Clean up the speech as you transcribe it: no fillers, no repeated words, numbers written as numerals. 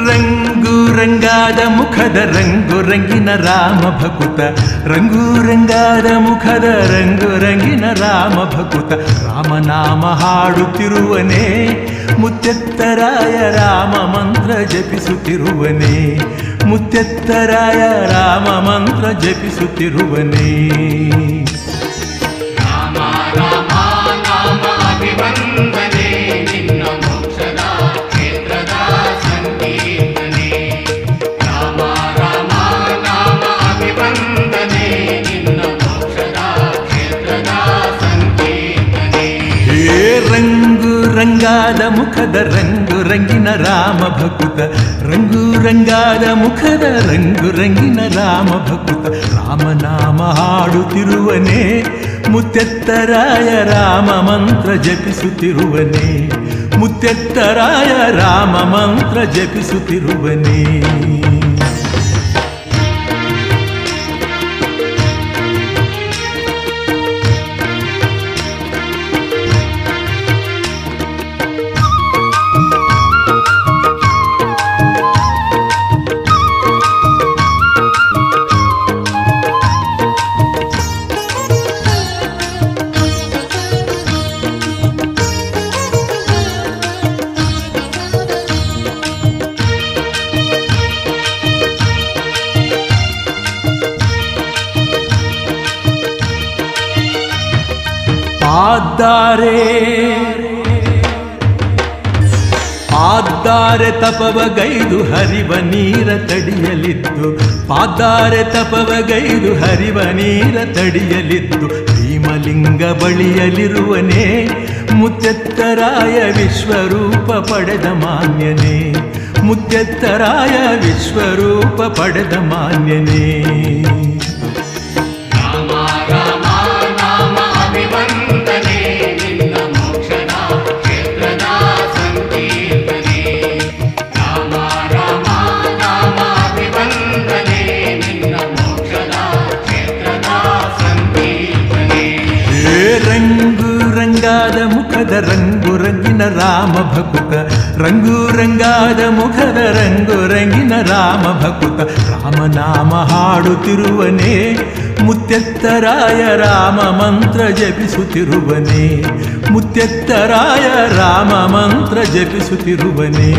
ರಂಗು ರಂಗಾದ ಮುಖದ ರಂಗು ರಂಗಿನ ರಾಮ ಭಕುತ, ರಂಗು ರಂಗಾದ ಮುಖದ ರಂಗು ರಂಗಿನ ರಾಮ ಭಕುತ, ರಾಮನಾಮ ಹಾಡುತ್ತಿರುವನೇ ಮುತ್ತೆತ್ತರಾಯ ರಾಮ ಮಂತ್ರ ಜಪಿಸುತ್ತಿರುವನೇ, ಮುತ್ತೆತ್ತರಾಯ ರಾಮ ಮಂತ್ರ ಜಪಿಸುತ್ತಿರುವನೇ. ರಾಮ ರಾಮ ನಾಮ ಅಭಿವಂದನೆ ನಿನ್ನ ಮೋಕ್ಷದ ಕ್ಷೇತ್ರದ ಸಂಕೀರ್ತನೆ. ರಾಮ ರಾಮ ನಾಮ ಅಭಿವಂದನೆ ನಿನ್ನ ಮೋಕ್ಷದ ಕ್ಷೇತ್ರದ ಸಂಕೀರ್ತನೆ. ಹೇ ರಂಗು ರಂಗಾದ ಮುಖದ ರಂಗು ರಂಗಿನ ರಾಮ ಭಕುತ, ರಂಗು ರಂಗಾದ ಮುಖದ ರಂಗು ರಂಗಿನ ರಾಮ ಭಕುತ, ರಾಮನಾಮ ಹಾಡುತ್ತಿರುವನೇ ಮುತ್ತೆತ್ತರಾಯ ರಾಮ ಮಂತ್ರ ಜಪಿಸುತ್ತಿರುವನೇ, ಮುತ್ತೆತ್ತರಾಯ ರಾಮ ಮಂತ್ರ ಜಪಿಸುತ್ತಿರುವನೇ. ಪಾದ್ದಾರೆ ತಪವಗೈದು ಹರಿವ ನೀರ ತಡಿಯಲಿದ್ದು, ಪಾದ್ದಾರೆ ತಪವಗೈದು ಹರಿವ ನೀರ ತಡಿಯಲಿದ್ದು, ಭೀಮಲಿಂಗ ಬಳಿಯಲಿರುವನೇ ಮುತ್ತೆತ್ತರಾಯ ವಿಶ್ವರೂಪ ಪಡೆದ ಮಾನ್ಯನೇ, ಮುತ್ತೆತ್ತರಾಯ ವಿಶ್ವರೂಪ ಪಡೆದ ಮಾನ್ಯನೇ. ರಾಮ ರಾಮ ನಾಮ ಅಭಿವಂದನೆ ನಿನ್ನ ಮೋಕ್ಷದ ಕ್ಷೇತ್ರದ ಸಂಕೀರ್ತನೆ. ರಾಮ ರಾಮ ನಾಮ ಅಭಿವಂದನೆ ನಿನ್ನ ಮೋಕ್ಷದ ಕ್ಷೇತ್ರದ ಸಂಕೀರ್ತನೆ. ಹೇ ರಂಗು ರಂಗಾದ ಮುಖದ ರಂಗು ರಂಗಿನ ರಾಮ ಭಕುತ, ರಂಗು ರಂಗಾದ ಮುಖದ ರಂಗು ರಂಗಿನ ರಾಮ ಭಕುತ, ರಾಮನಾಮ ಹಾಡುತ್ತಿರುವನೇ ಮುತ್ತೆತ್ತರಾಯ ರಾಮ ಮಂತ್ರ ಜಪಿಸುತ್ತಿರುವನೇ, ಮುತ್ತೆತ್ತರಾಯ ರಾಮ ಮಂತ್ರ ಜಪಿಸುತ್ತಿರುವನೇ.